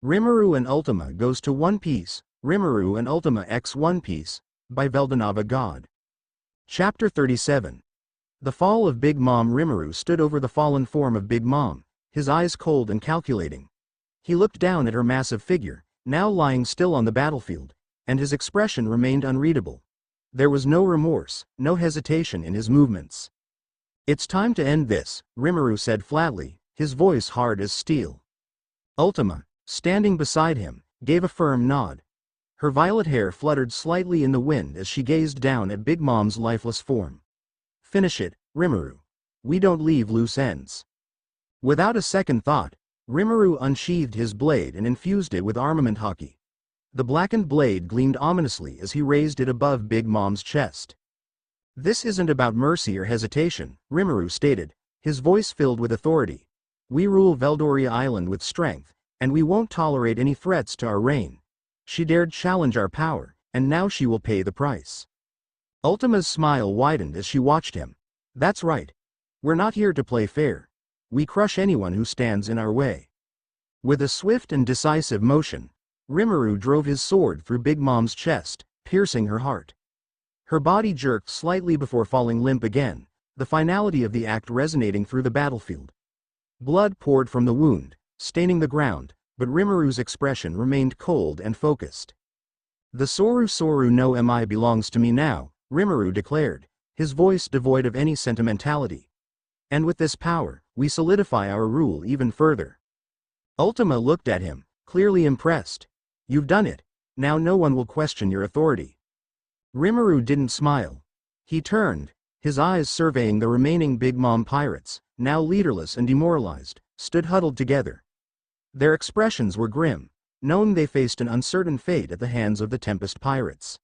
Rimuru and Ultima goes to One Piece, Rimuru and Ultima x One Piece, by Veldanava-God. Chapter 37. The fall of Big Mom. Rimuru stood over the fallen form of Big Mom, his eyes cold and calculating. He looked down at her massive figure, now lying still on the battlefield, and his expression remained unreadable. There was no remorse, no hesitation in his movements. "It's time to end this," Rimuru said flatly, his voice hard as steel. Ultima, standing beside him, gave a firm nod. Her violet hair fluttered slightly in the wind as she gazed down at Big Mom's lifeless form. "Finish it, Rimuru. We don't leave loose ends." Without a second thought, Rimuru unsheathed his blade and infused it with armament hockey. The blackened blade gleamed ominously as he raised it above Big Mom's chest. "This isn't about mercy or hesitation," Rimuru stated, his voice filled with authority. "We rule Veldoria Island with strength, and we won't tolerate any threats to our reign. She dared challenge our power, and now she will pay the price." Ultima's smile widened as she watched him. "That's right. We're not here to play fair. We crush anyone who stands in our way." With a swift and decisive motion, Rimuru drove his sword through Big Mom's chest, piercing her heart. Her body jerked slightly before falling limp again, the finality of the act resonating through the battlefield. Blood poured from the wound, staining the ground, but Rimuru's expression remained cold and focused. "The Soru no Mi belongs to me now," Rimuru declared, his voice devoid of any sentimentality. "And with this power, we solidify our rule even further." Ultima looked at him, clearly impressed. "You've done it. Now no one will question your authority." Rimuru didn't smile. He turned, his eyes surveying the remaining Big Mom pirates, now leaderless and demoralized, stood huddled together. Their expressions were grim, knowing they faced an uncertain fate at the hands of the Tempest pirates.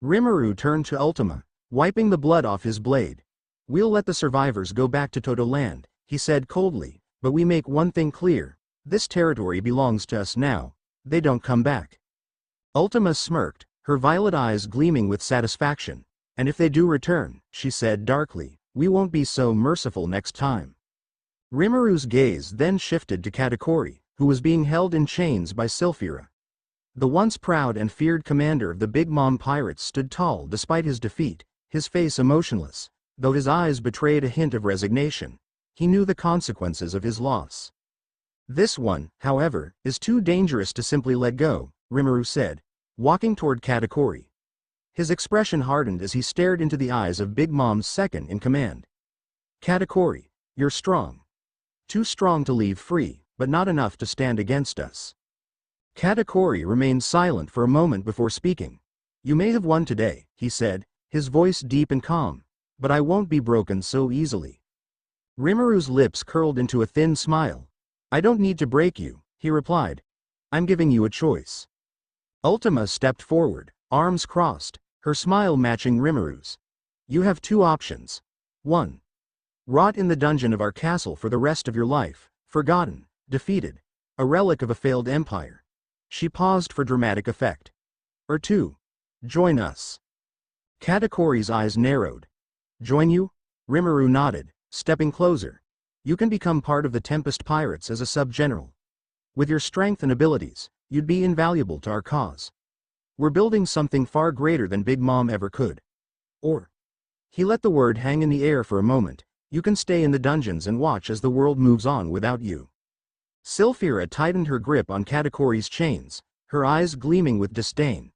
Rimuru turned to Ultima, wiping the blood off his blade. "We'll let the survivors go back to Toto Land," he said coldly, "but we make one thing clear. This territory belongs to us now. They don't come back." Ultima smirked, her violet eyes gleaming with satisfaction. "And if they do return," she said darkly, "we won't be so merciful next time." Rimuru's gaze then shifted to Katakuri, who was being held in chains by Sylphira. The once proud and feared commander of the Big Mom pirates stood tall despite his defeat, his face emotionless, though his eyes betrayed a hint of resignation. He knew the consequences of his loss. "This one, however, is too dangerous to simply let go," Rimuru said, walking toward Katakuri. His expression hardened as he stared into the eyes of Big Mom's second-in-command. "Katakuri, you're strong. Too strong to leave free, but not enough to stand against us." Katakuri remained silent for a moment before speaking. "You may have won today," he said, his voice deep and calm, "but I won't be broken so easily." Rimuru's lips curled into a thin smile. "I don't need to break you," he replied. "I'm giving you a choice." Ultima stepped forward, arms crossed, her smile matching Rimuru's. "You have two options. 1. Rot in the dungeon of our castle for the rest of your life, forgotten, defeated, a relic of a failed empire." She paused for dramatic effect. "Or 2. Join us." Katakuri's eyes narrowed. "Join you?" Rimuru nodded, stepping closer. "You can become part of the Tempest pirates as a sub-general. With your strength and abilities, you'd be invaluable to our cause. We're building something far greater than Big Mom ever could. Or," he let the word hang in the air for a moment, "you can stay in the dungeons and watch as the world moves on without you." Sylphira tightened her grip on Katakuri's chains, her eyes gleaming with disdain.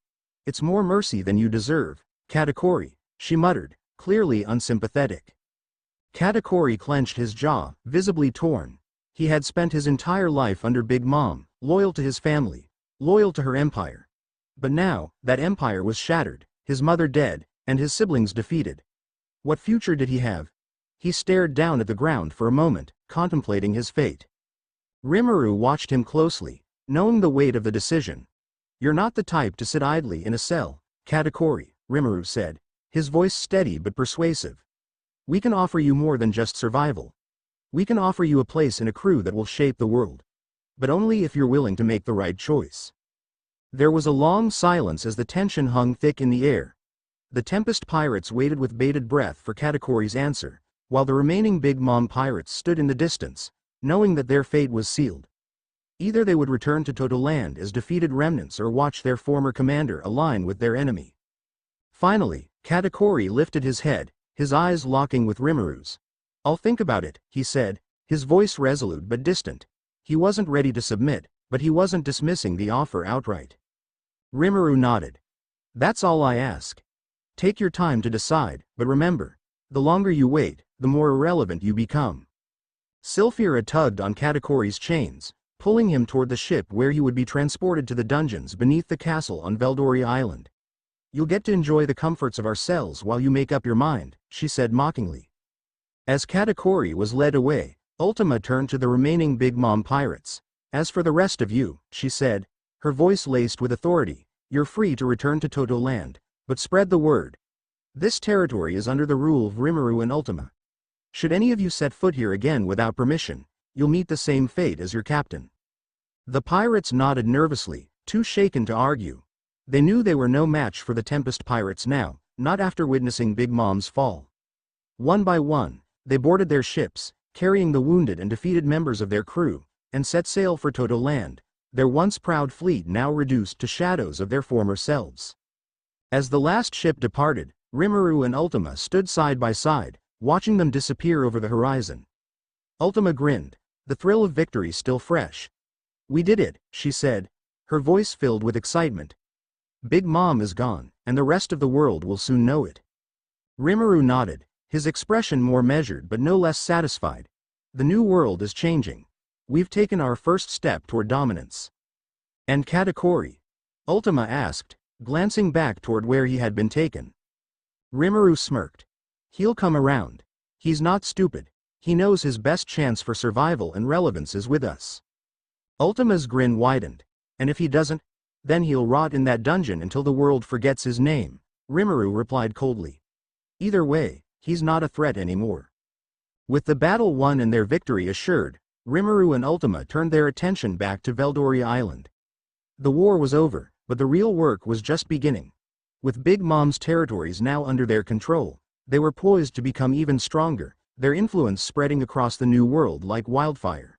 "It's more mercy than you deserve, Katakuri," she muttered, clearly unsympathetic. Katakuri clenched his jaw, visibly torn. He had spent his entire life under Big Mom, loyal to his family, loyal to her empire. But now, that empire was shattered, his mother dead, and his siblings defeated. What future did he have? He stared down at the ground for a moment, contemplating his fate. Rimuru watched him closely, knowing the weight of the decision. "You're not the type to sit idly in a cell, Katakuri," Rimuru said, his voice steady but persuasive. "We can offer you more than just survival. We can offer you a place in a crew that will shape the world. But only if you're willing to make the right choice." There was a long silence as the tension hung thick in the air. The Tempest pirates waited with bated breath for Katakuri's answer, while the remaining Big Mom pirates stood in the distance, knowing that their fate was sealed. Either they would return to Toto Land as defeated remnants or watch their former commander align with their enemy. Finally, Katakuri lifted his head, his eyes locking with Rimuru's. "I'll think about it," he said, his voice resolute but distant. He wasn't ready to submit, but he wasn't dismissing the offer outright. Rimuru nodded. "That's all I ask. Take your time to decide, but remember, the longer you wait, the more irrelevant you become." Sylphira tugged on Katakuri's chains, pulling him toward the ship where he would be transported to the dungeons beneath the castle on Veldori Island. "You'll get to enjoy the comforts of our cells while you make up your mind," she said mockingly. As Katakuri was led away, Ultima turned to the remaining Big Mom pirates. "As for the rest of you," she said, her voice laced with authority, "you're free to return to Toto Land, but spread the word. This territory is under the rule of Rimuru and Ultima. Should any of you set foot here again without permission, you'll meet the same fate as your captain." The pirates nodded nervously, too shaken to argue. They knew they were no match for the Tempest pirates now, not after witnessing Big Mom's fall. One by one, they boarded their ships, carrying the wounded and defeated members of their crew, and set sail for Toto Land, their once proud fleet now reduced to shadows of their former selves. As the last ship departed, Rimuru and Ultima stood side by side, watching them disappear over the horizon. Ultima grinned, the thrill of victory still fresh. "We did it," she said, her voice filled with excitement. "Big Mom is gone, and the rest of the world will soon know it." Rimuru nodded, his expression more measured but no less satisfied. "The new world is changing. We've taken our first step toward dominance." "And Katakuri?" Ultima asked, glancing back toward where he had been taken. Rimuru smirked. "He'll come around. He's not stupid. He knows his best chance for survival and relevance is with us." Ultima's grin widened. "And if he doesn't, then he'll rot in that dungeon until the world forgets his name," Rimuru replied coldly. "Either way, he's not a threat anymore." With the battle won and their victory assured, Rimuru and Ultima turned their attention back to Veldori Island. The war was over, but the real work was just beginning. With Big Mom's territories now under their control, they were poised to become even stronger, their influence spreading across the new world like wildfire.